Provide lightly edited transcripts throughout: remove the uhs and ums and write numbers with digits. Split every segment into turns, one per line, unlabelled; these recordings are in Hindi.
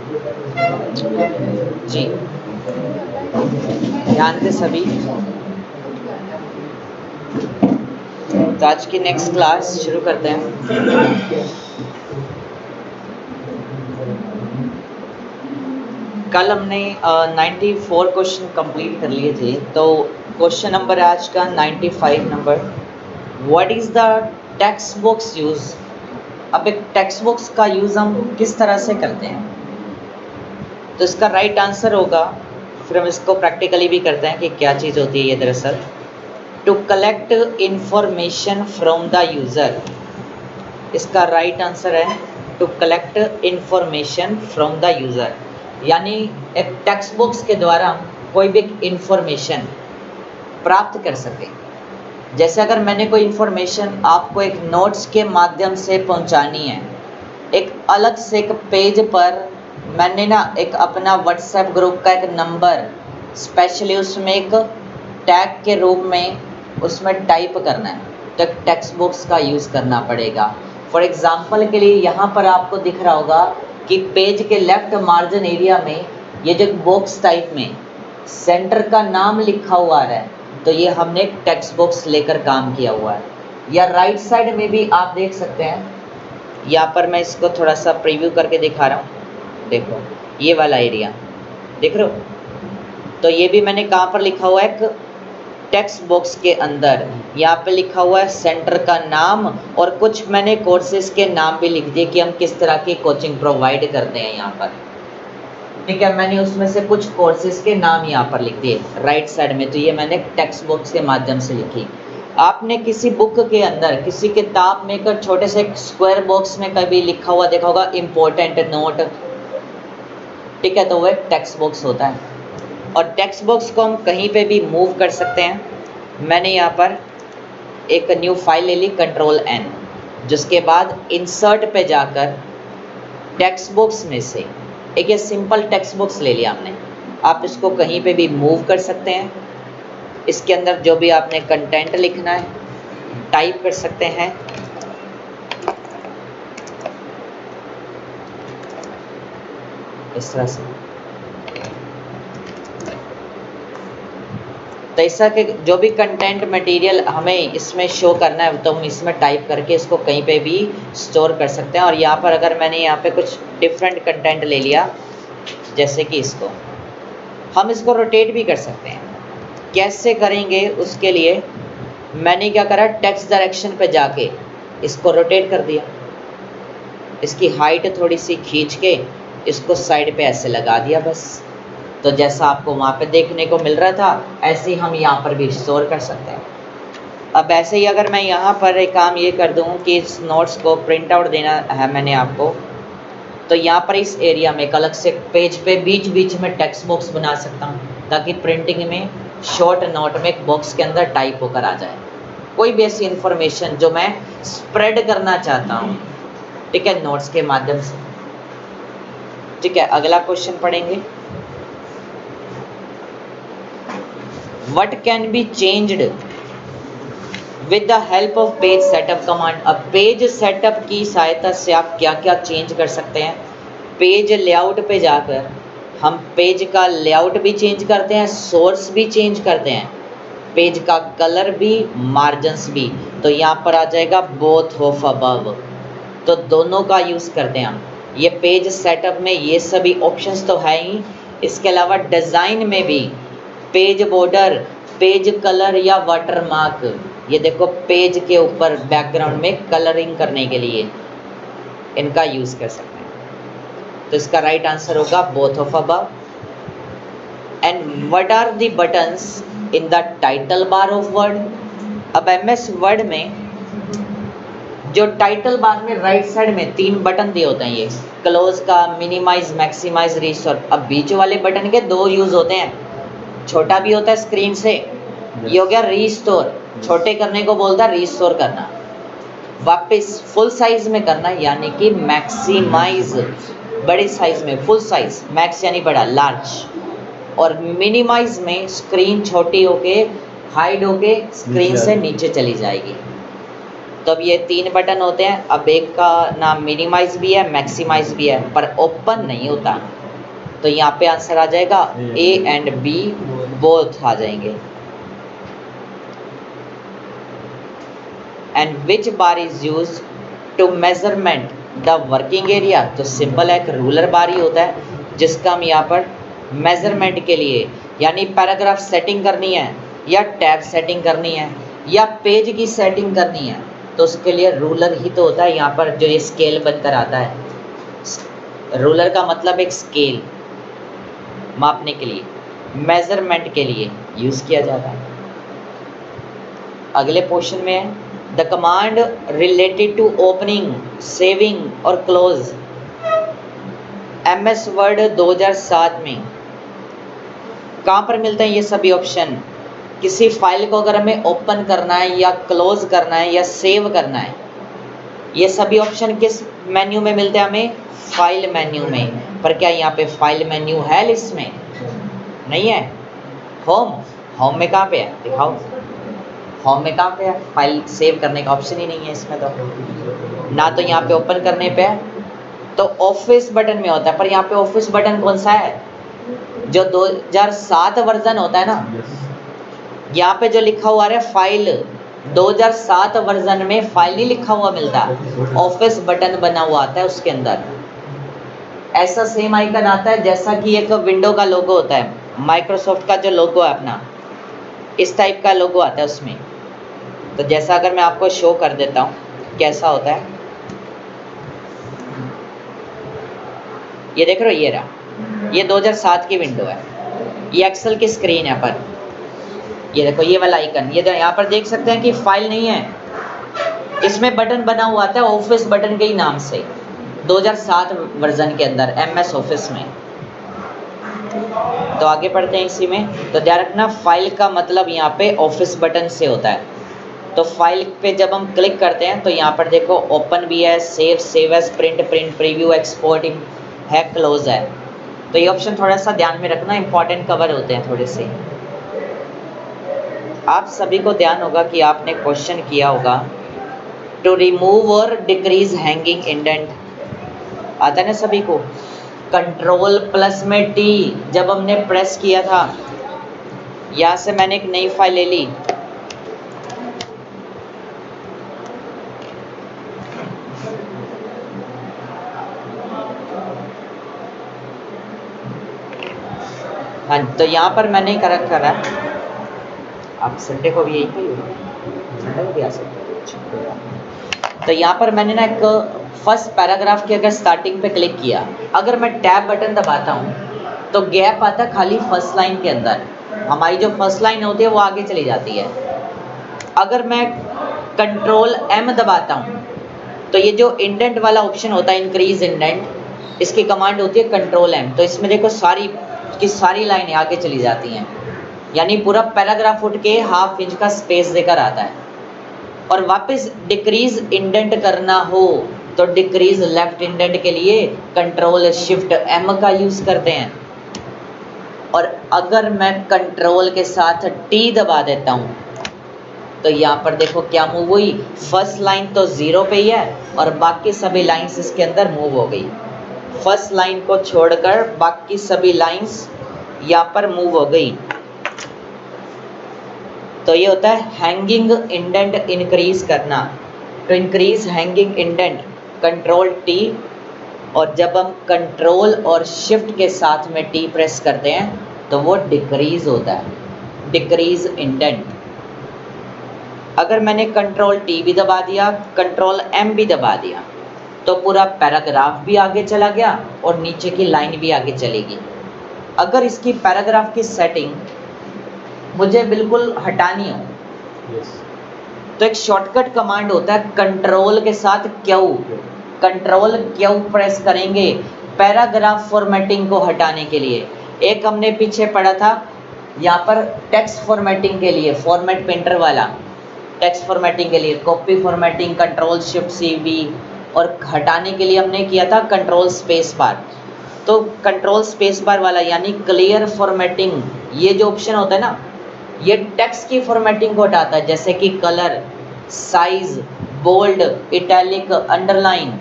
जी ध्यान दें सभी। तो आज की नेक्स्ट क्लास शुरू करते हैं। कल हमने 94 क्वेश्चन कंप्लीट कर लिए थे, तो क्वेश्चन नंबर आज का 95 number, what is the text books use. अब एक टेक्स्ट बुक्स का यूज़ हम किस तरह से करते हैं, तो इसका राइट आंसर होगा, फिर हम इसको प्रैक्टिकली भी करते हैं कि क्या चीज़ होती है ये दरअसल, to collect information from the user. इसका राइट आंसर है to collect information from the user, यानी एक टेक्स्ट बुक्स के द्वारा कोई भी इंफॉर्मेशन प्राप्त कर सके। जैसे अगर मैंने कोई इंफॉर्मेशन आपको एक नोट्स के माध्यम से पहुंचानी है, एक अलग से एक पेज पर मैंने ना एक अपना व्हाट्सएप ग्रुप का एक नंबर स्पेशली उसमें एक टैग के रूप में उसमें टाइप करना है, तो एक टेक्स्ट बुक्स का यूज़ करना पड़ेगा। फॉर एग्जांपल के लिए यहाँ पर आपको दिख रहा होगा कि पेज के लेफ्ट मार्जिन एरिया में ये जो बॉक्स टाइप में सेंटर का नाम लिखा हुआ है, तो ये हमने एक टेक्स्ट बुक्स लेकर काम किया हुआ है। या राइट साइड में भी आप देख सकते हैं, यहाँ पर मैं इसको थोड़ा सा प्रीव्यू करके दिखा रहा हूँ, देखो ये वाला एरिया देख रहे हो, तो ये भी मैंने कहाँ पर लिखा हुआ है, एक टेक्स्ट बॉक्स के अंदर यहाँ पे लिखा हुआ है सेंटर का नाम, और कुछ मैंने कोर्सेज के नाम भी लिख दिए कि हम किस तरह की कोचिंग प्रोवाइड करते हैं यहाँ पर। ठीक है, मैंने उसमें से कुछ कोर्सेज के नाम यहाँ पर लिख दिए राइट साइड में, तो ये मैंने टेक्स्ट बॉक्स के माध्यम से लिखी। आपने किसी बुक के अंदर, किसी किताब में एक छोटे से स्क्वायर बॉक्स में कभी लिखा हुआ देखा होगा इम्पोर्टेंट नोट, ठीक है, तो वह टेक्स्ट बॉक्स होता है। और टेक्स्ट बॉक्स को हम कहीं पे भी मूव कर सकते हैं। मैंने यहाँ पर एक न्यू फाइल ले ली Ctrl+N, जिसके बाद इंसर्ट पे जाकर टेक्स्ट बॉक्स में से एक ये सिंपल टेक्स्ट बॉक्स ले लिया हमने। आप इसको कहीं पे भी मूव कर सकते हैं, इसके अंदर जो भी आपने कंटेंट लिखना है टाइप कर सकते हैं। इस तरह से, तो ऐसा कि जो भी कंटेंट मटेरियल हमें इसमें शो करना है तो हम इसमें टाइप करके इसको कहीं पे भी स्टोर कर सकते हैं। और यहाँ पर अगर मैंने यहाँ पे कुछ डिफरेंट कंटेंट ले लिया, जैसे कि इसको हम इसको रोटेट भी कर सकते हैं। कैसे करेंगे उसके लिए मैंने क्या करा, टेक्स्ट डायरेक्शन पे जाके इसको रोटेट कर दिया, इसकी हाइट थोड़ी सी खींच के इसको साइड पे ऐसे लगा दिया बस। तो जैसा आपको वहाँ पे देखने को मिल रहा था ऐसे ही हम यहाँ पर भी स्टोर कर सकते हैं। अब ऐसे ही अगर मैं यहाँ पर एक काम ये कर दूँ कि इस नोट्स को प्रिंट आउट देना है मैंने आपको, तो यहाँ पर इस एरिया में एक अलग से पेज पे बीच बीच में टेक्स्ट बॉक्स बना सकता हूँ, ताकि प्रिंटिंग में शॉर्ट नोट में एक बॉक्स के अंदर टाइप होकर आ जाए कोई भी ऐसी इन्फॉर्मेशन जो मैं स्प्रेड करना चाहता हूँ, ठीक है, नोट्स के माध्यम से। ठीक है, अगला क्वेश्चन पढ़ेंगे। What can be changed with the help of page setup command। अब पेज सेटअप की सहायता से आप क्या क्या चेंज कर सकते हैं। पेज लेआउट पे जाकर हम पेज का लेआउट भी चेंज करते हैं, सोर्स भी चेंज करते हैं, पेज का कलर भी, मार्जिन्स भी। तो यहाँ पर आ जाएगा बोथ ऑफ अबव, तो दोनों का यूज़ करते हैं हम। ये पेज सेटअप में ये सभी ऑप्शंस तो है ही, इसके अलावा डिज़ाइन में भी पेज बॉर्डर, पेज कलर या वाटरमार्क, ये देखो पेज के ऊपर बैकग्राउंड में कलरिंग करने के लिए इनका यूज़ कर सकते हैं। तो इसका राइट आंसर होगा both of above. And what are the buttons in the title bar of Word. अब MS वर्ड में जो टाइटल बार में राइट साइड में 3 बटन दिए होते हैं, ये क्लोज का, मिनिमाइज, मैक्सिमाइज, रिस्टोर। अब बीच वाले बटन के 2 यूज़ होते हैं, छोटा भी होता है स्क्रीन से, ये हो गया रिस्टोर, छोटे करने को बोलता है रिस्टोर करना, वापस फुल साइज में करना यानी कि मैक्सिमाइज, बड़े साइज में फुल साइज, मैक्स यानी बड़ा लार्ज, और मिनिमाइज में स्क्रीन छोटी होके हाइड होके स्क्रीन से नीचे चली जाएगी। तो अब ये 3 बटन होते हैं। अब एक का नाम मिनिमाइज भी है, मैक्सिमाइज भी है, पर ओपन नहीं होता, तो यहाँ पे आंसर आ जाएगा ए एंड बी बोथ आ जाएंगे। And which bar is use to measurement the working area, तो सिंपल है, एक रूलर बार ही होता है जिसका हम यहाँ पर मेजरमेंट के लिए यानी पैराग्राफ सेटिंग करनी है या टैब सेटिंग करनी है या पेज की सेटिंग करनी है, तो उसके लिए रूलर ही तो होता है यहाँ पर, जो ये स्केल बनकर आता है। रूलर का मतलब एक स्केल मापने के लिए, मेजरमेंट के लिए यूज किया जाता है। अगले क्वेश्चन में है the command related to opening, saving और क्लोज MS वर्ड 2007 में कहाँ पर मिलते हैं ये सभी ऑप्शन। किसी फाइल को अगर हमें ओपन करना है या क्लोज करना है या सेव करना है, ये सभी ऑप्शन किस मेन्यू में मिलते हैं हमें? फाइल मेन्यू में। पर क्या यहाँ पे फाइल मेन्यू है लिस्ट में? नहीं है। होम में कहाँ पे है? दिखाओ, होम में कहाँ पे है? फाइल सेव करने का ऑप्शन ही नहीं है इसमें, तो ना तो यहाँ पे ओपन करने पे है, तो ऑफिस बटन में होता है। पर यहाँ पे ऑफिस बटन कौन सा है? जो 2007 वर्जन होता है ना, यहाँ पे जो लिखा हुआ है फाइल 2007 वर्जन में फाइल नहीं लिखा हुआ मिलता, ऑफिस बटन बना हुआ आता है उसके अंदर। ऐसा सेम आइकन आता है जैसा कि एक विंडो का लोगो होता है, माइक्रोसॉफ्ट का जो लोगो है अपना, इस टाइप का लोगो आता है उसमें। तो जैसा अगर मैं आपको शो कर देता हूँ कैसा होता है, ये देख रहे हो, ये रहा, ये 2007 की विंडो है, ये एक्सेल की स्क्रीन है। पर ये देखो ये वाला आइकन, ये यहाँ पर देख सकते हैं कि फाइल नहीं है, इसमें बटन बना हुआ आता है ऑफिस बटन के ही नाम से 2007 वर्जन के अंदर MS ऑफिस में। तो आगे पढ़ते हैं इसी में। तो ध्यान रखना फाइल का मतलब यहाँ पे ऑफिस बटन से होता है। तो फाइल पे जब हम क्लिक करते हैं तो यहाँ पर देखो ओपन भी है, save as, print, preview, export है, क्लोज है। तो ये ऑप्शन थोड़ा सा ध्यान में रखना, इंपॉर्टेंट कवर होते हैं थोड़े से। आप सभी को ध्यान होगा कि आपने क्वेश्चन किया होगा टू रिमूव और डिक्रीज हैंगिंग इंडेंट, आता है ना सभी को। कंट्रोल प्लस में T जब हमने प्रेस किया था, यहाँ से मैंने एक नई फाइल ले ली, हाँ, तो यहाँ पर मैंने करेक्ट करा। आप संडे को भी यही पे होगा, संडे को भी आ सकते हैं। तो यहाँ पर मैंने ना एक फर्स्ट पैराग्राफ की अगर स्टार्टिंग पे क्लिक किया, अगर मैं टैब बटन दबाता हूँ तो गैप आता है खाली फर्स्ट लाइन के अंदर, हमारी जो फर्स्ट लाइन होती है वो आगे चली जाती है। अगर मैं कंट्रोल M दबाता हूँ तो ये जो इंडेंट वाला ऑप्शन होता है, इंक्रीज इंडेंट, इसकी कमांड होती है कंट्रोल M। तो इसमें देखो सारी की सारी लाइनें आगे चली जाती हैं, यानी पूरा पैराग्राफ उठ के ½ इंच का स्पेस देकर आता है। और वापस डिक्रीज इंडेंट करना हो तो डिक्रीज लेफ्ट इंडेंट के लिए कंट्रोल शिफ्ट M का यूज करते हैं। और अगर मैं कंट्रोल के साथ T दबा देता हूँ तो यहाँ पर देखो क्या मूव हुई, फर्स्ट लाइन तो 0 पे ही है और बाकी सभी लाइंस इसके अंदर मूव हो गई। फर्स्ट लाइन को छोड़कर बाकी सभी लाइंस यहाँ पर मूव हो गई। तो ये होता है हैंगिंग इंडेंट इंक्रीज करना। तो increase hanging indent control T, और जब हम कंट्रोल और शिफ्ट के साथ में T प्रेस करते हैं तो वो डिक्रीज होता है, डिक्रीज इंडेंट। अगर मैंने कंट्रोल T भी दबा दिया, कंट्रोल M भी दबा दिया, तो पूरा पैराग्राफ भी आगे चला गया और नीचे की लाइन भी आगे चलेगी। अगर इसकी पैराग्राफ की सेटिंग मुझे बिल्कुल हटानी हो तो एक शॉर्टकट कमांड होता है कंट्रोल के साथ Q, कंट्रोल Q प्रेस करेंगे पैराग्राफ फॉर्मेटिंग को हटाने के लिए। एक हमने पीछे पढ़ा था यहाँ पर टेक्स्ट फॉर्मेटिंग के लिए, फॉर्मेट पेंटर वाला, टेक्स्ट फॉर्मेटिंग के लिए copy formatting control shift CV, और हटाने के लिए हमने किया था कंट्रोल स्पेस बार। तो कंट्रोल स्पेस बार वाला यानी क्लियर फॉर्मेटिंग, ये जो ऑप्शन होता है ना, ये टेक्स्ट की फॉर्मेटिंग को हटाता है, जैसे कि colour, size, bold, italic, underline,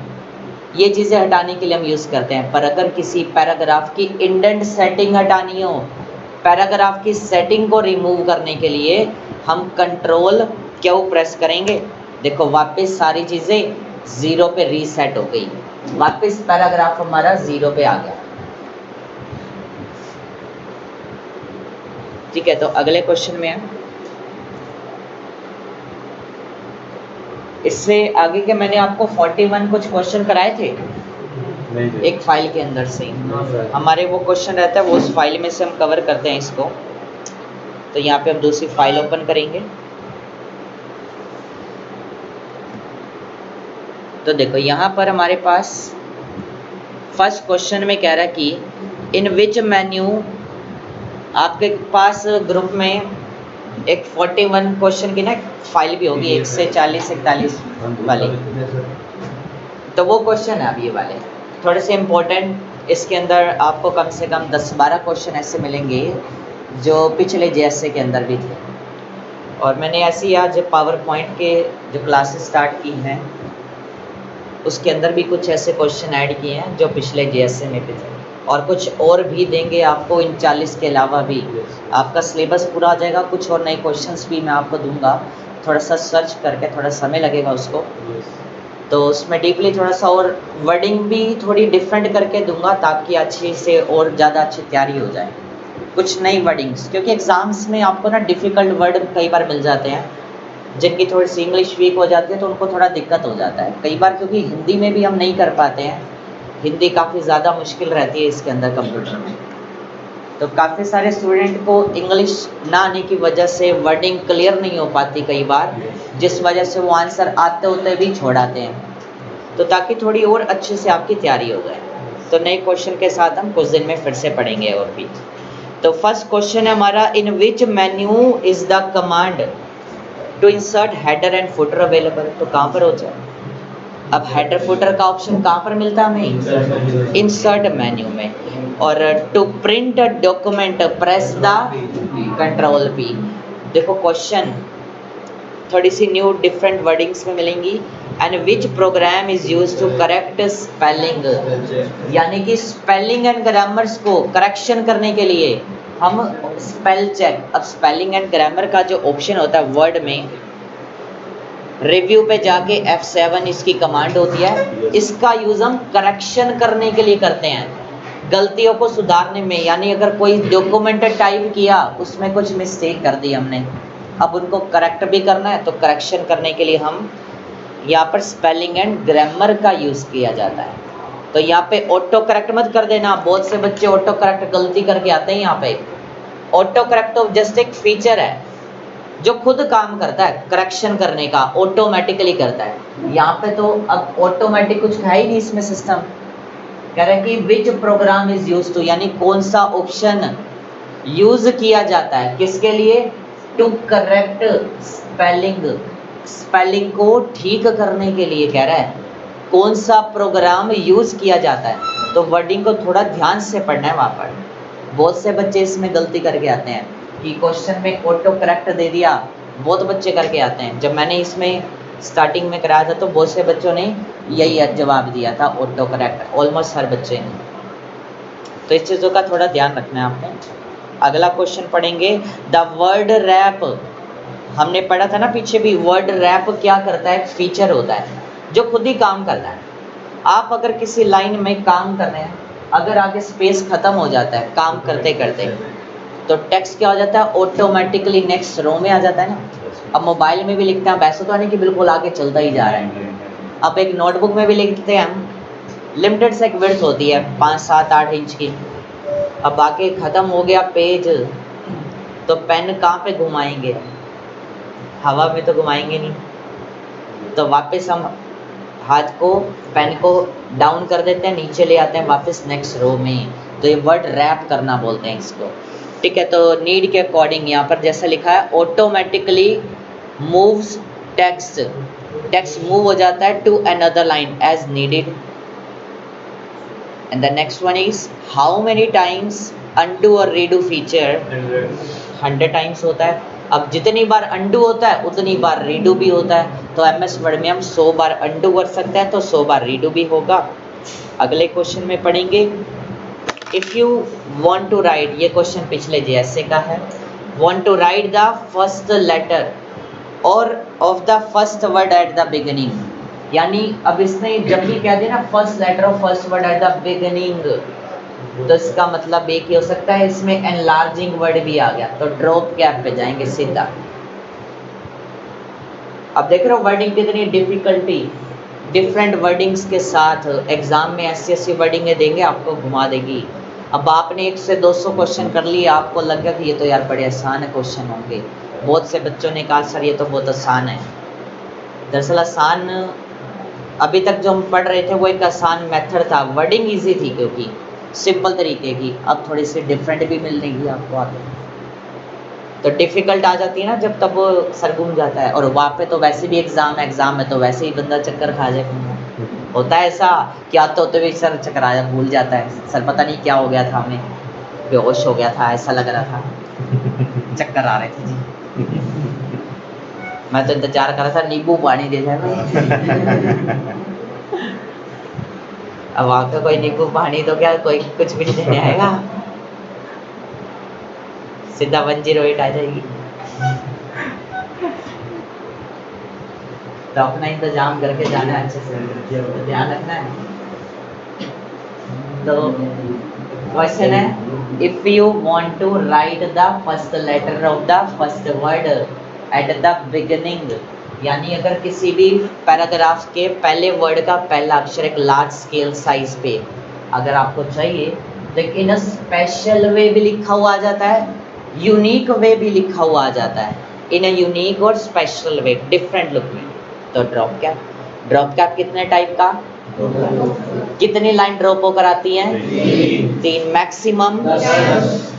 ये चीज़ें हटाने के लिए हम यूज़ करते हैं। पर अगर किसी पैराग्राफ की इंडेंट सेटिंग हटानी हो, पैराग्राफ की सेटिंग को रिमूव करने के लिए हम कंट्रोल क्यू प्रेस करेंगे। देखो वापस सारी चीज़ें ज़ीरो पे रीसेट हो गई, वापस पैराग्राफ हमारा ज़ीरो पे आ गया। ठीक है, तो अगले क्वेश्चन में है, इससे आगे के मैंने आपको 41 कुछ क्वेश्चन कराए थे एक फाइल के अंदर से, हमारे वो क्वेश्चन रहता है वो उस फाइल में से हम कवर करते हैं इसको। तो यहाँ पे हम दूसरी फाइल ओपन करेंगे। तो देखो यहाँ पर हमारे पास फर्स्ट क्वेश्चन में कह रहा है कि इन विच मेन्यू, आपके पास ग्रुप में एक 41 क्वेश्चन की ना फाइल भी होगी 1 से 40 41 वाली, तो वो क्वेश्चन है अब ये वाले थोड़े से इम्पोर्टेंट। इसके अंदर आपको कम से कम 10-12 क्वेश्चन ऐसे मिलेंगे जो पिछले जेएसए के अंदर भी थे, और मैंने ऐसी आज पावर पॉइंट के जो क्लासेस स्टार्ट की हैं उसके अंदर भी कुछ ऐसे क्वेश्चन ऐड किए हैं जो पिछले जेएसए में भी थे, और कुछ और भी देंगे आपको इन 40 के अलावा भी। आपका सिलेबस पूरा आ जाएगा, कुछ और नए क्वेश्चंस भी मैं आपको दूंगा, थोड़ा सा सर्च करके, थोड़ा समय लगेगा उसको, तो उसमें डीपली थोड़ा सा और वर्डिंग भी थोड़ी डिफरेंट करके दूंगा ताकि अच्छी से और ज़्यादा अच्छी तैयारी हो जाए। कुछ नई वर्डिंग्स, क्योंकि एग्ज़ाम्स में आपको ना डिफ़िकल्ट वर्ड कई बार मिल जाते हैं, जिनकी थोड़ी सी इंग्लिश वीक हो जाती है तो उनको थोड़ा दिक्कत हो जाता है कई बार, क्योंकि हिंदी में भी हम नहीं कर पाते हैं, हिंदी काफ़ी ज़्यादा मुश्किल रहती है इसके अंदर कंप्यूटर में। तो काफ़ी सारे स्टूडेंट को इंग्लिश ना आने की वजह से वर्डिंग क्लियर नहीं हो पाती कई बार, जिस वजह से वो आंसर आते होते भी छोड़ आते हैं। तो ताकि थोड़ी और अच्छे से आपकी तैयारी हो जाए, तो नए क्वेश्चन के साथ हम कुछ दिन में फिर से पढ़ेंगे और भी। तो फर्स्ट क्वेश्चन है हमारा, in which menu is the command to insert header and footer available. तो कहाँ पर हो जाए, अब हेडर फुटर का ऑप्शन कहाँ पर मिलता है हमें, इंसर्ट मेन्यू में। और to print a document press the control P. देखो क्वेश्चन थोड़ी सी न्यू डिफरेंट वर्डिंग्स में मिलेंगी। And which program is use to correct spelling, यानी कि स्पेलिंग एंड ग्रामर्स को करेक्शन करने के लिए हम स्पेल चेक। अब स्पेलिंग एंड ग्रामर का जो ऑप्शन होता है वर्ड में, रिव्यू पे जाके F7 इसकी कमांड होती है, इसका यूज़ हम करेक्शन करने के लिए करते हैं, गलतियों को सुधारने में। यानी अगर कोई डॉक्यूमेंट टाइप किया उसमें कुछ मिस्टेक कर दी हमने, अब उनको करेक्ट भी करना है, तो करेक्शन करने के लिए हम यहाँ पर स्पेलिंग एंड ग्रामर का यूज़ किया जाता है। तो यहाँ पे ऑटो करेक्ट मत कर देना, बहुत से बच्चे ऑटो करेक्ट गलती करके आते हैं। यहाँ पे ऑटो करेक्ट तो जस्ट एक फीचर है जो खुद काम करता है, करेक्शन करने का ऑटोमेटिकली करता है। यहाँ पे तो अब ऑटोमेटिक कुछ है ही नहीं इसमें सिस्टम। कह रहे हैं कि which program is use to, यानी कौन सा ऑप्शन यूज किया जाता है किसके लिए, टू करेक्ट स्पेलिंग, स्पेलिंग को ठीक करने के लिए कह रहा है कौन सा प्रोग्राम यूज किया जाता है। तो वर्डिंग को थोड़ा ध्यान से पढ़ना है। वहाँ पर बहुत से बच्चे इसमें गलती करके आते हैं कि क्वेश्चन में ऑटो करेक्ट दे दिया, बहुत बच्चे करके आते हैं। जब मैंने इसमें स्टार्टिंग में कराया था तो बहुत से बच्चों ने यही जवाब दिया था, ऑटो करेक्ट, ऑलमोस्ट हर बच्चे ने। तो इस चीज़ों का थोड़ा ध्यान रखना है आपको। अगला क्वेश्चन पढ़ेंगे, द वर्ड रैप। हमने पढ़ा था ना पीछे भी, वर्ड रैप क्या करता है, फीचर होता है जो खुद ही काम करता है। आप अगर किसी लाइन में काम कर रहे हैं, अगर आगे स्पेस खत्म हो जाता है काम करते करते, तो टेक्स्ट क्या हो जाता है, ऑटोमेटिकली नेक्स्ट रो में आ जाता है ना। अब मोबाइल में भी लिखते हैं, वैसे तो नहीं कि बिल्कुल आगे चलता ही जा रहा है। अब एक नोटबुक में भी लिखते हैं हम, लिमिटेड से एक विड्थ होती है 5, 7, 8 इंच की। अब आगे ख़त्म हो गया पेज, तो पेन कहाँ पे घुमाएंगे, हवा में तो घुमाएंगे नहीं, तो वापस हम हाथ को, पेन को डाउन कर देते हैं, नीचे ले आते हैं वापस नेक्स्ट रो में। तो ये वर्ड रैप करना बोलते हैं इसको। ठीक है, तो नीड के अकॉर्डिंग यहाँ पर जैसा लिखा है, automatically moves text, text move हो जाता है to another line as needed. And the next one is how many times undo और रीडू फीचर, 100 टाइम्स होता है। अब जितनी बार अनडू होता है उतनी बार रीडू भी होता है। तो एमएस वर्ड में हम 100 बार अनडू कर सकते हैं, तो 100 बार रीडू भी होगा। अगले क्वेश्चन में पढ़ेंगे, if you want to write, ये क्वेश्चन पिछले जैसे का है, want to write the first letter और of the first word at the beginning, यानी अब इसने जब भी कह दिया ना first letter of first word at the beginning, तो इसका मतलब एक ही हो सकता है, इसमें एनलार्जिंग वर्ड भी आ गया तो ड्रॉप कैप पे जाएंगे सीधा। अब देख रहे हो वर्डिंग कितनी डिफिकल्टी, डिफरेंट वर्डिंग्स के साथ एग्जाम में ऐसी ऐसी वर्डिंगें देंगे आपको घुमा देगी। अब आपने 1 से 200 क्वेश्चन कर लिए, आपको लग गया कि ये तो यार बड़े आसान है क्वेश्चन होंगे, बहुत से बच्चों ने कहा सर ये तो बहुत आसान है। दरअसल आसान अभी तक जो हम पढ़ रहे थे वो एक आसान मेथड था, वर्डिंग इजी थी क्योंकि सिंपल तरीके की, अब थोड़ी सी डिफरेंट भी मिल रही है आपको आगे, तो डिफ़िकल्ट आ जाती है ना जब, तब सर घूम जाता है। और वहाँ पे तो वैसे भी एग्ज़ाम में तो वैसे ही बंदा चक्कर खा जाए, होता है ऐसा कि आते होते भी सर चक्कर आ जाए, भूल जाता है सर, पता नहीं क्या हो गया था, हमें बेहोश हो गया था, ऐसा लग रहा था, चक्कर आ रहे थे जी। मैं तो इंतजार कर रहा था नींबू पानी दे जाए अब आपका कोई नींबू पानी तो क्या कोई कुछ भी नहीं देने आएगा, सीधा 108 आ जाएगी। तो अपना इंतजाम करके जाना है, अच्छे से ध्यान रखना है। तो क्वेश्चन है, if you want to write the first letter of the first word at the beginning, यानी अगर किसी भी पैराग्राफ के पहले वर्ड का पहला अक्षर एक लार्ज स्केल साइज पे अगर आपको चाहिए, तो इन स्पेशल वे भी लिखा हुआ आ जाता है, यूनिक वे भी लिखा हुआ आ जाता है, इन ए यूनिक और स्पेशल वे, डिफरेंट लुक में। तो ड्रॉप कैप कितने टाइप का, कितनी लाइन ड्रॉप होकर आती हैं, 3, मैक्सिमम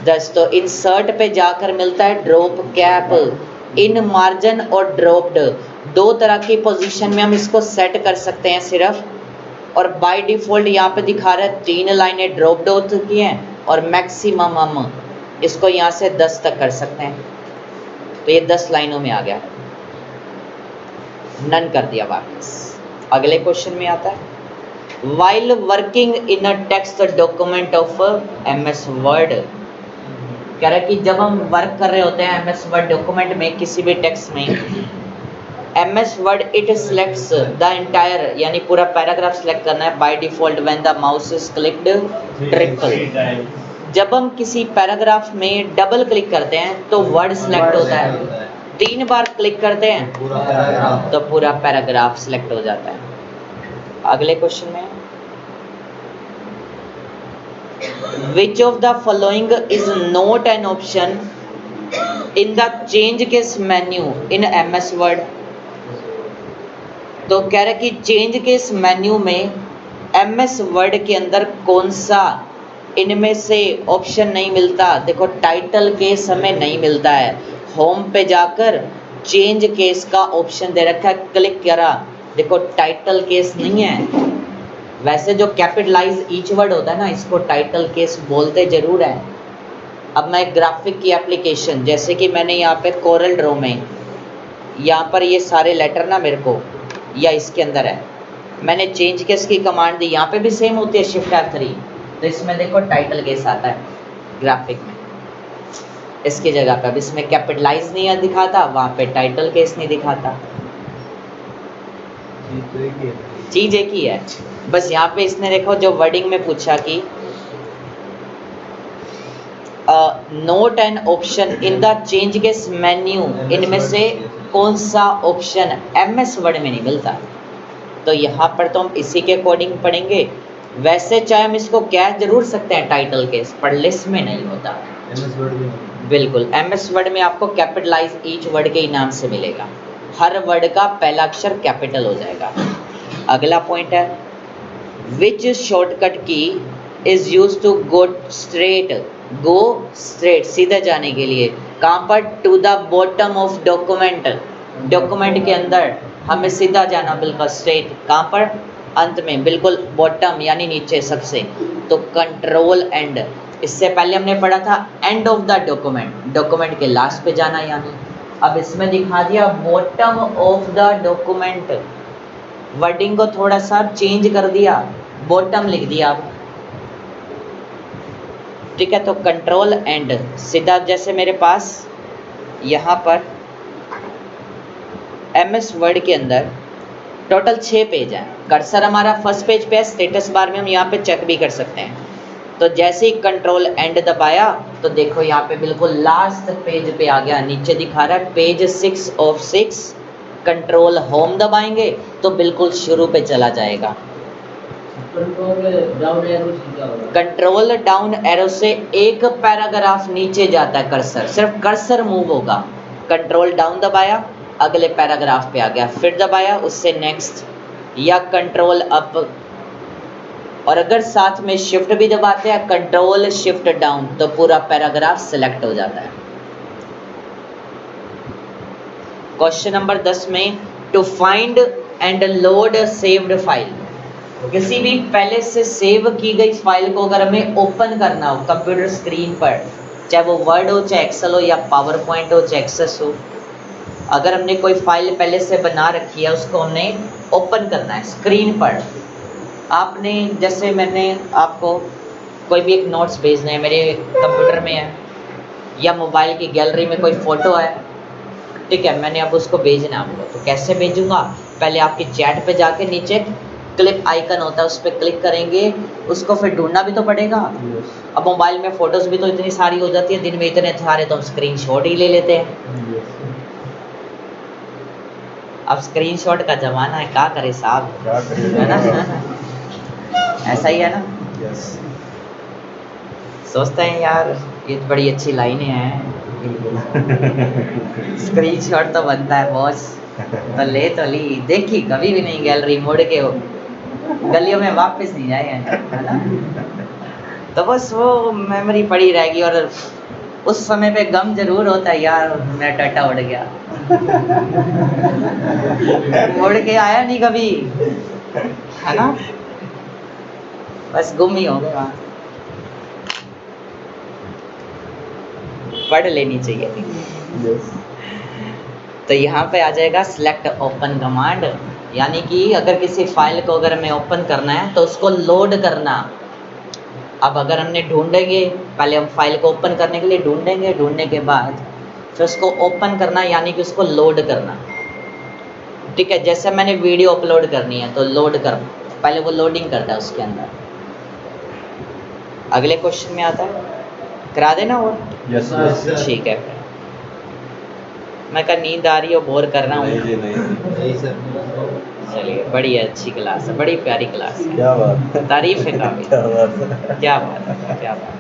10। तो इंसर्ट पे जाकर मिलता है ड्रॉप कैप, इन मार्जिन और ड्रॉप्ड, 2 तरह की पोजीशन में हम इसको सेट कर सकते हैं सिर्फ, और बाय डिफॉल्ट यहाँ पे दिखा रहा है 3 लाइनें ड्रॉप्ड हो चुकी हैं, और मैक्सिमम हम इसको यहाँ से 10 तक कर सकते हैं, तो ये 10 लाइनों में आ गया, नन कर दिया वापस। अगले क्वेश्चन में आता है, while working in a text document of MS word, कह रहा है कि जब हम वर्क कर रहे होते हैं MS वर्ड डॉक्यूमेंट में, किसी भी टेक्स्ट में, MS word it selects the entire, यानी पूरा पैराग्राफ सिलेक्ट करना है by default when the mouse is clicked triple. जब हम किसी पैराग्राफ में डबल क्लिक करते हैं तो वर्ड सिलेक्ट होता है, 3 बार क्लिक करते हैं तो पूरा पैराग्राफ सिलेक्ट हो जाता है। अगले क्वेश्चन में, which of the following is not an option in the change case menu in MS Word, तो कह रहा है कि चेंज केस मेन्यू में MS वर्ड के अंदर कौन सा इनमें से ऑप्शन नहीं मिलता। देखो टाइटल केस हमें नहीं मिलता है, होम पे जाकर चेंज केस का ऑप्शन दे रखा है, क्लिक करा, देखो टाइटल केस नहीं है। वैसे जो कैपिटलाइज ईच वर्ड होता है ना, इसको टाइटल केस बोलते जरूर है। अब मैं ग्राफिक की एप्लीकेशन, जैसे कि मैंने यहाँ पे कोरल ड्रॉ में, यहाँ पर ये सारे लेटर ना मेरे को, या इसके अंदर है, मैंने चेंज केस की कमांड दी, यहाँ पे भी सेम होती है शिफ्ट F3, तो इसमें देखो टाइटल केस आता है ग्राफिक में, इसकी जगह पे अब इसमें कैपिटलाइज नहीं दिखाता, वहाँ पे टाइटल केस नहीं दिखाता, चीज एक ही है। बस यहाँ पे इसने देखो जो वर्डिंग में पूछा कि note an option in the change case menu, इनमें से कौन सा ऑप्शन MS वर्ड में नहीं मिलता, तो यहाँ पर तो हम इसी के अकॉर्डिंग पढ़ेंगे। वैसे चाहे हम इसको क्या जरूर सकते हैं टाइटल केस, पर लिस्ट में नहीं होता। बिल्कुल MS वर्ड में आपको कैपिटलाइज ईच वर्ड के नाम से मिलेगा, हर वर्ड का पहला अक्षर कैपिटल हो जाएगा। अगला पॉइंट है, which shortcut key is use to go straight, सीधे जाने के लिए, कहाँ पर, to the bottom of document, document के अंदर हमें सीधा जाना, बिल्कुल स्ट्रेट, कहाँ पर, अंत में, बिल्कुल बॉटम यानी नीचे सबसे, तो कंट्रोल एंड। इससे पहले हमने पढ़ा था end of the document, document के लास्ट पे जाना, यानी अब इसमें दिखा दिया bottom of the document, wording को थोड़ा सा चेंज कर दिया, बॉटम लिख दिया आप, ठीक है। तो कंट्रोल एंड सीधा, जैसे मेरे पास यहाँ पर MS वर्ड के अंदर टोटल 6 पेज हैं। कर्सर हमारा फर्स्ट पेज पे है, स्टेटस बार में हम यहाँ पे चेक भी कर सकते हैं। तो जैसे ही कंट्रोल एंड दबाया तो देखो यहाँ पे बिल्कुल लास्ट पेज पे आ गया, नीचे दिखा रहा है पेज 6 ऑफ 6। कंट्रोल होम दबाएंगे तो बिल्कुल शुरू पे चला जाएगा। कंट्रोल डाउन एरो से एक पैराग्राफ नीचे जाता है कर्सर, सिर्फ कर्सर मूव होगा। कंट्रोल डाउन दबाया, अगले पैराग्राफ पे आ गया, फिर दबाया, उससे नेक्स्ट, या कंट्रोल अप। और अगर साथ में शिफ्ट भी दबाते हैं, कंट्रोल शिफ्ट डाउन, तो पूरा पैराग्राफ सिलेक्ट हो जाता है। क्वेश्चन नंबर 10 में to find and load saved file, किसी भी पहले से सेव की गई फाइल को अगर हमें ओपन करना हो कंप्यूटर स्क्रीन पर, चाहे वो वर्ड हो, चाहे एक्सेल हो, या पावर पॉइंट हो, चाहे एक्सेस हो, अगर हमने कोई फाइल पहले से बना रखी है उसको हमें ओपन करना है स्क्रीन पर। आपने जैसे मैंने आपको कोई भी एक नोट्स भेजने हैं, मेरे कंप्यूटर में है या मोबाइल की गैलरी में कोई फ़ोटो है, ठीक है, मैंने अब उसको भेजना आपको, तो कैसे भेजूँगा? पहले आपकी चैट पे जाके नीचे क्लिक आइकन होता है, उस पर क्लिक करेंगे, उसको फिर ढूंढना भी तो पड़ेगा। अब मोबाइल में फ़ोटोज़ भी तो इतनी सारी हो जाती है, दिन में इतने सारे, तो हम स्क्रीनशॉट ही ले लेते हैं। अब स्क्रीनशॉट का ज़माना है, क्या करे साहब, है ना? ऐसा ही है ना? सोचते हैं यार ये तो बड़ी अच्छी लाइनें हैं, स्क्रीनशॉट तो बनता है बॉस, तो ली, देखी कभी भी नहीं गैलरी, मोड़ के हो गलियों में वापस नहीं जाए, है ना? तो बस वो मेमोरी पड़ी रहेगी, और उस समय पे गम जरूर होता है यार, मेरा डाटा उड़ गया, मुड़ के आया नहीं कभी, है ना? बस गुम ही हो गए वहाँ। पढ़ लेनी चाहिए थी। तो यहाँ पे आ जाएगा सिलेक्ट ओपन कमांड, यानी कि अगर किसी फाइल को अगर हमें ओपन करना है तो उसको लोड करना। अब अगर हमने ढूंढेंगे, पहले हम फाइल को ओपन करने के लिए ढूंढेंगे, ढूंढने के बाद फिर उसको ओपन करना, यानी कि उसको लोड करना, ठीक है। जैसे मैंने वीडियो अपलोड करनी है तो लोड कर, पहले वो लोडिंग करता है उसके अंदर। अगले क्वेश्चन में आता है, करा देना वो, ठीक है। मैं कहा नींद आ रही हो, बोर कर रहा हूँ। चलिए, बड़ी अच्छी क्लास है, बड़ी प्यारी क्लास है, क्या बात है, तारीफ है काफी, क्या बात है, क्या बात।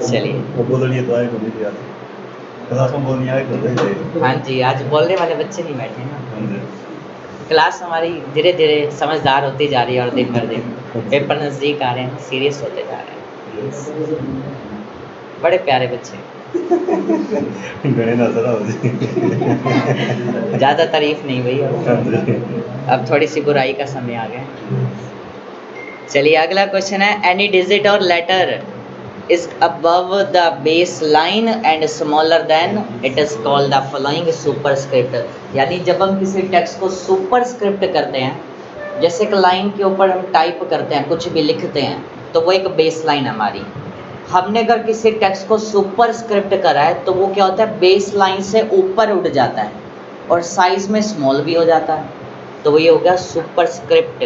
चलिए, हाँ जी, आज बोलने वाले बच्चे नहीं बैठे ना, क्लास हमारी धीरे धीरे समझदार होती जा रही है, और दिन भर दिन पेपर नज़दीक आ रहे हैं, सीरियस होते जा रहे हैं। बड़े प्यारे बच्चे, ज़्यादा तारीफ नहीं भैया, अब थोड़ी सी बुराई का समय आ गया। चलिए, अगला क्वेश्चन है, एनी डिजिट और letter is above the baseline and smaller than it is called the following superscript। यानी जब हम किसी टेक्स्ट को सुपरस्क्रिप्ट करते हैं, जैसे एक लाइन के ऊपर हम टाइप करते हैं, कुछ भी लिखते हैं, तो वो एक बेस लाइन हमारी। हमने अगर किसी टेक्स्ट को सुपरस्क्रिप्ट करा है तो वो क्या होता है, बेस लाइन से ऊपर उठ जाता है और साइज में स्मॉल भी हो जाता है, तो वो ये हो गया सुपरस्क्रिप्ट,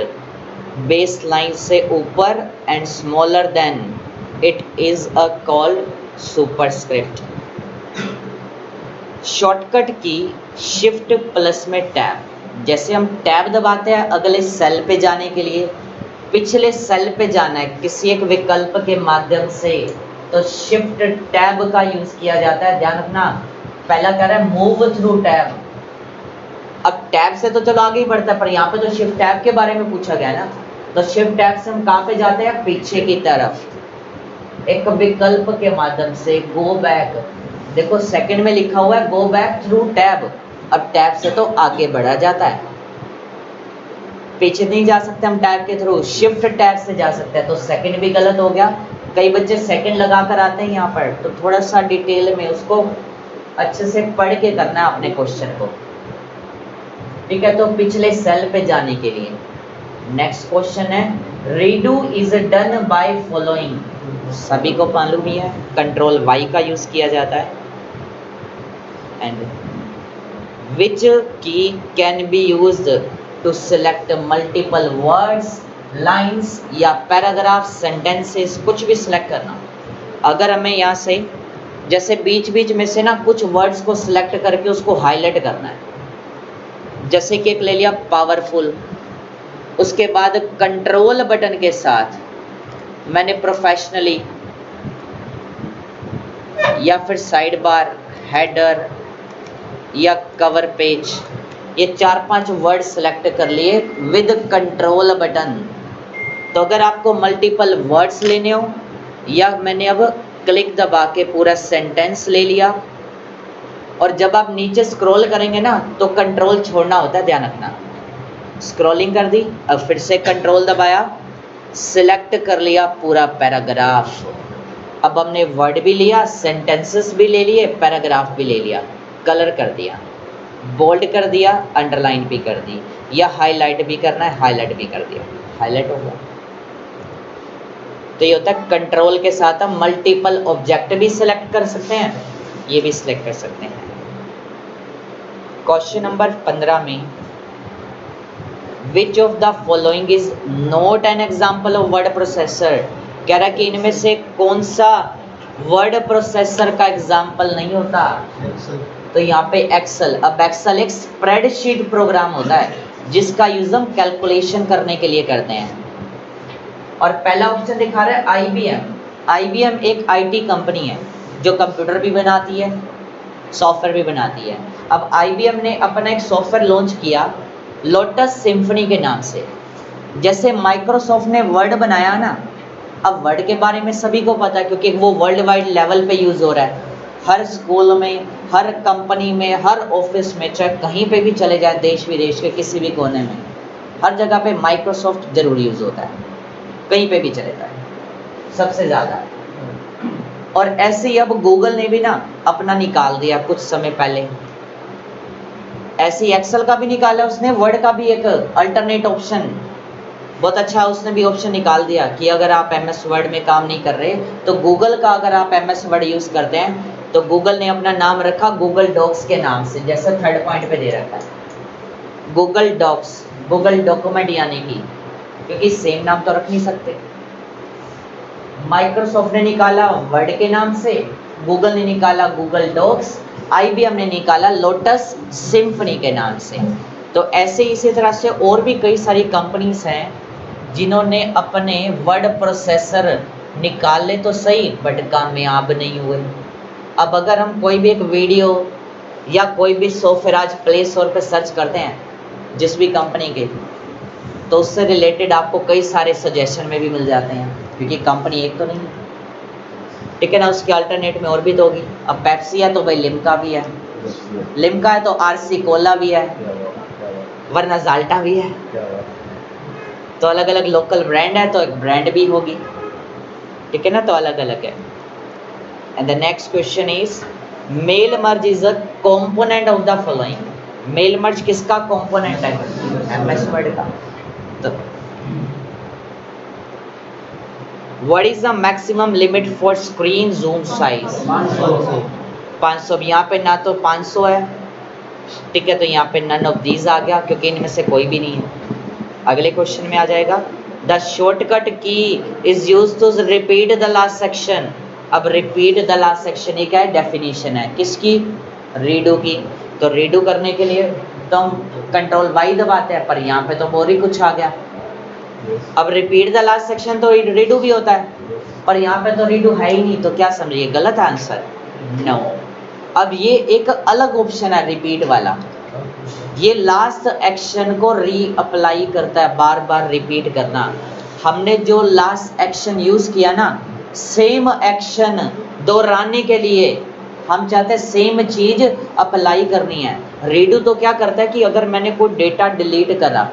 बेस लाइन से ऊपर and smaller than it is a called superscript। Shortcut की शिफ्ट प्लस में टैब, जैसे हम टैब दबाते हैं अगले सेल पे जाने के लिए, पिछले सेल पे जाना है किसी एक विकल्प के माध्यम से, तो शिफ्ट टैब का यूज किया जाता है। ध्यान रखना, पहला कह रहा है मूव थ्रू टैब। अब टैब से तो चलो आगे ही बढ़ता है, पर यहाँ पे तो शिफ्ट टैब के बारे में पूछा गया ना, तो शिफ्ट टैब से हम कहाँ पे जाते हैं, पीछे की तरफ एक विकल्प के माध्यम से। गो बैक, देखो सेकंड में लिखा हुआ है गो बैक थ्रू टैब, अब टैब से तो आगे बढ़ा जाता है, पीछे नहीं जा सकते हम टैब के थ्रू, शिफ्ट टैब से जा सकते हैं, तो सेकंड भी गलत हो गया। कई बच्चे सेकंड लगा कर आते हैं यहाँ पर, तो थोड़ा सा डिटेल में उसको अच्छे से पढ़ के करना है अपने क्वेश्चन को। ठीक है, तो पिछले सेल पे जाने के लिए। नेक्स्ट क्वेश्चन है, redo is done by following, सभी को मालूम ही है, कंट्रोल वाई का यूज किया जाता है। And which key can be used to select multiple words, lines या पैराग्राफ, सेंटेंसेस, कुछ भी सिलेक्ट करना। अगर हमें यहाँ से जैसे बीच बीच में से ना कुछ वर्ड्स को सिलेक्ट करके उसको हाईलाइट करना है, जैसे कि एक ले लिया पावरफुल, उसके बाद कंट्रोल बटन के साथ मैंने प्रोफेशनली या फिर साइड बार, हेडर या कवर पेज, ये 4-5 वर्ड सेलेक्ट कर लिए विद कंट्रोल बटन। तो अगर आपको मल्टीपल वर्ड्स लेने हो, या मैंने अब क्लिक दबा के पूरा सेंटेंस ले लिया, और जब आप नीचे स्क्रॉल करेंगे ना तो कंट्रोल छोड़ना होता है, ध्यान रखना। स्क्रॉलिंग कर दी, अब फिर से कंट्रोल दबाया, सिलेक्ट कर लिया पूरा पैराग्राफ। अब हमने वर्ड भी लिया, सेंटेंसेस भी ले लिए, पैराग्राफ भी ले लिया, कलर कर दिया, बोल्ड कर दिया, अंडरलाइन भी कर दी, या हाईलाइट भी करना है, हाईलाइट भी कर दिया, हाईलाइट हो गया। तो ये होता है कंट्रोल के साथ हम मल्टीपल ऑब्जेक्ट भी सिलेक्ट कर सकते हैं, ये भी सिलेक्ट कर सकते हैं। क्वेश्चन नंबर 15 में, which of the following is not an example of word processor, कह रहा है कि इनमें से कौन सा वर्ड प्रोसेसर का एग्जाम्पल नहीं होता। तो यहाँ पे एक्सेल। अब एक्सेल एक स्प्रेडशीट प्रोग्राम होता है जिसका यूज हम कैलकुलेशन करने के लिए करते हैं। और पहला ऑप्शन दिखा रहा है आईबीएम। आईबीएम एक आईटी कंपनी है जो कंप्यूटर भी बनाती है, सॉफ्टवेयर भी बनाती है। अब आईबीएम ने अपना एक सॉफ्टवेयर लॉन्च किया लोटस सिम्फनी के नाम से। जैसे माइक्रोसॉफ्ट ने वर्ड बनाया ना, अब वर्ड के बारे में सभी को पता है क्योंकि वो वर्ल्ड वाइड लेवल पे यूज़ हो रहा है। हर स्कूल में, हर कंपनी में, हर ऑफिस में, चाहे कहीं पे भी चले जाए, देश विदेश के किसी भी कोने में, हर जगह पे माइक्रोसॉफ्ट जरूर यूज़ होता है, कहीं पे भी चले जाए सबसे ज़्यादा। और ऐसे ही अब गूगल ने भी ना अपना निकाल दिया कुछ समय पहले, ऐसे ही एक्सेल का भी निकाला उसने, वर्ड का भी एक अल्टरनेट ऑप्शन बहुत अच्छा उसने भी ऑप्शन निकाल दिया कि अगर आप एमएस वर्ड में काम नहीं कर रहे तो गूगल का अगर आप एमएस वर्ड यूज़ करते हैं तो गूगल ने अपना नाम रखा गूगल डॉक्स के नाम से, जैसे थर्ड पॉइंट पे दे रखा है गूगल डॉक्स, गूगल डॉक्यूमेंट यानी कि, क्योंकि सेम नाम तो रख नहीं सकते। माइक्रोसॉफ्ट ने निकाला वर्ड के नाम से, गूगल ने निकाला गूगल डॉक्स, आईबीएम ने निकाला लोटस सिम्फनी के नाम से। तो ऐसे इसी तरह से और भी कई सारी कंपनीज हैं जिन्होंने अपने वर्ड प्रोसेसर निकाले तो सही बट कामयाब नहीं हुए। अब अगर हम कोई भी एक वीडियो या कोई भी सॉफ्टवेयर आज प्ले स्टोर पर सर्च करते हैं जिस भी कंपनी के, तो उससे रिलेटेड आपको कई सारे सजेशन में भी मिल जाते हैं, क्योंकि कंपनी एक तो नहीं है, ठीक है ना, उसके अल्टरनेट में और भी दोगी। अब पेप्सी है तो भाई लिम्का भी है, लिम्का है तो आरसी कोला भी है, वरना जाल्टा भी है। तो अलग अलग लोकल ब्रांड है तो एक ब्रांड भी होगी, ठीक है ना, तो अलग अलग है। And the next question is mail merge is a component of the following. Mail merge किसका कंपोनेंट है? एमएस वर्ड का। तो what is the maximum limit for screen zoom size? 500। यहाँ पे ना तो 500 है, ठीक है, तो यहाँ पे नन ऑफ दीज आ गया क्योंकि इनमें से कोई भी नहीं है। अगले क्वेश्चन में आ जाएगा the shortcut key is used to repeat the last section. अब रिपीट द लास्ट सेक्शन ये क्या है? डेफिनेशन है किसकी? रीडू की। तो रीडू करने के लिए तो हम कंट्रोल वाई दबाते हैं, पर यहाँ पे तो और ही कुछ आ गया। अब रिपीट द लास्ट सेक्शन तो रीडू भी होता है, पर यहाँ पे तो रीडू है ही नहीं, तो क्या समझिए गलत आंसर? नो। अब ये एक अलग ऑप्शन है रिपीट वाला, ये लास्ट एक्शन को री अप्लाई करता है, बार बार रिपीट करना। हमने जो लास्ट एक्शन यूज किया ना, सेम एक्शन दोहराने के लिए हम चाहते हैं सेम चीज अप्लाई करनी है। रीडू तो क्या करता है कि अगर मैंने कोई डेटा डिलीट करा,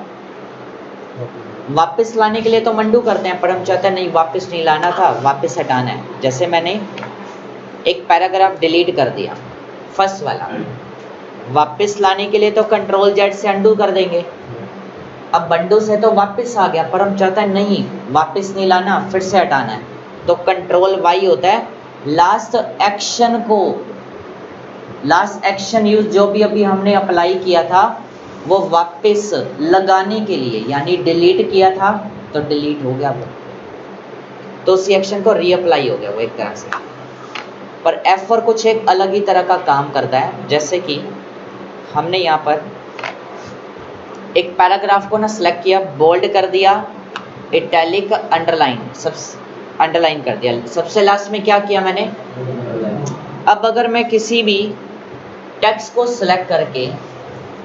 वापस लाने के लिए तो मंडू करते हैं, पर हम चाहते हैं नहीं वापस नहीं लाना था, वापस हटाना है। जैसे मैंने एक पैराग्राफ डिलीट कर दिया फर्स्ट वाला, वापस लाने के लिए तो कंट्रोल जेड से अंडू कर देंगे। अब अंडू से तो वापस आ गया, पर हम चाहते हैं नहीं वापस नहीं लाना, फिर से हटाना है, तो कंट्रोल वाई होता है लास्ट एक्शन यूज जो भी अभी हमने अप्लाई किया था वो वापस लगाने के लिए, यानी डिलीट किया था तो डिलीट हो गया वो, तो उसी एक्शन को रीअप्लाई हो गया वो एक तरह से। पर F4 कुछ एक अलग ही तरह का काम करता है, जैसे कि हमने यहाँ पर एक पैराग्राफ को ना सेलेक्ट किया, बोल्ड कर दिया, इटैलिक अंडरलाइन कर दिया, सबसे लास्ट में क्या किया मैंने। अब अगर मैं किसी भी टेक्स्ट को सिलेक्ट करके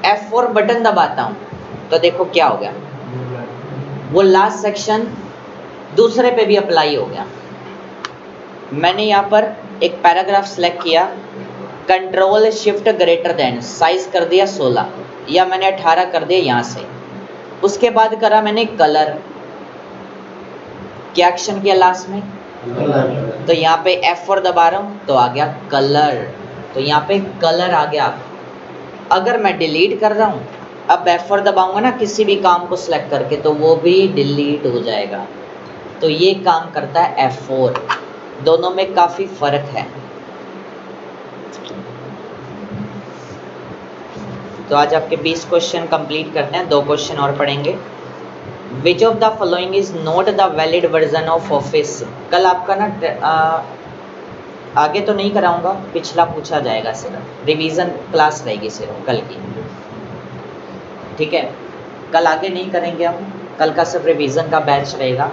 F4 बटन दबाता हूँ तो देखो क्या हो गया, वो लास्ट सेक्शन दूसरे पे भी अप्लाई हो गया। मैंने यहाँ पर एक पैराग्राफ सेलेक्ट किया, control shift greater than, size कर दिया 16 या मैंने 18 कर दिया यहाँ से। उसके बाद करा मैंने कलर, क्या एक्शन किया लास्ट में, तो यहाँ पे F4 दबा रहा हूँ तो आ गया कलर, तो यहाँ पे कलर आ गया। अगर मैं डिलीट कर रहा हूँ, अब F4 दबाऊंगा ना किसी भी काम को सिलेक्ट करके तो वो भी डिलीट हो जाएगा, तो ये काम करता है F4। दोनों में काफ़ी फ़र्क है। तो आज आपके 20 क्वेश्चन कंप्लीट करते हैं, 2 क्वेश्चन और पढ़ेंगे। Which of the following is not the valid version of office. कल आपका ना आगे तो नहीं कराऊंगा, पिछला पूछा जाएगा, सिर्फ रिवीजन क्लास रहेगी सिर्फ कल की, ठीक है। कल आगे नहीं करेंगे हम, कल का सिर्फ रिवीजन का बैच रहेगा,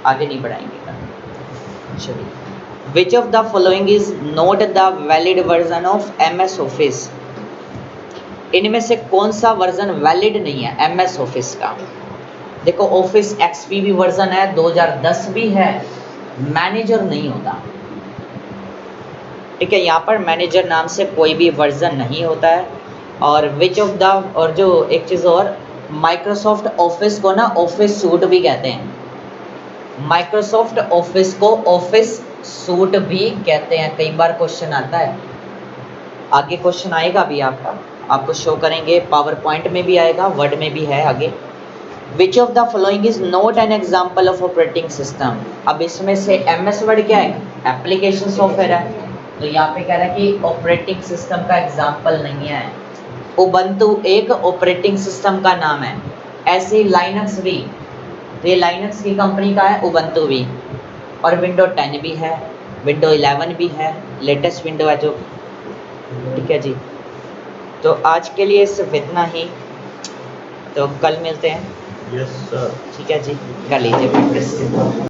आगे नहीं बढ़ाएंगे कल। चलिए, which of the following is not the valid version of MS office. इनमें से कौन सा वर्जन वैलिड नहीं है MS ऑफिस का। देखो ऑफिस XP भी वर्जन है, 2010 भी है, मैनेजर नहीं होता, ठीक है। यहाँ पर मैनेजर नाम से कोई भी वर्जन नहीं होता है। और विच ऑफ द, और जो एक चीज़ और, माइक्रोसॉफ्ट ऑफिस को ना ऑफिस सूट भी कहते हैं, माइक्रोसॉफ्ट ऑफिस को ऑफिस सूट भी कहते हैं। कई बार क्वेश्चन आता है, आगे क्वेश्चन आएगा भी आपका, आपको शो करेंगे, पावर पॉइंट में भी आएगा, वर्ड में भी है आगे। Which of the following is not an example of operating system. अब इसमें से MS वर्ड क्या है, एप्लीकेशन सॉफ्टवेयर है, तो यहाँ पे कह रहा है कि ऑपरेटिंग सिस्टम का एग्जाम्पल नहीं है। उबंटू एक ऑपरेटिंग सिस्टम का नाम है, ऐसे ही लाइनक्स भी, तो ये लाइनक्स की कंपनी का है उबंटू भी, और विंडो 10 भी है, विंडो 11 भी है, लेटेस्ट विंडो है जो, ठीक है जी। तो आज के लिए सिर्फ इतना ही, तो कल मिलते हैं।
Yes sir.
ठीक है जी, कर लीजिए प्रैक्टिस।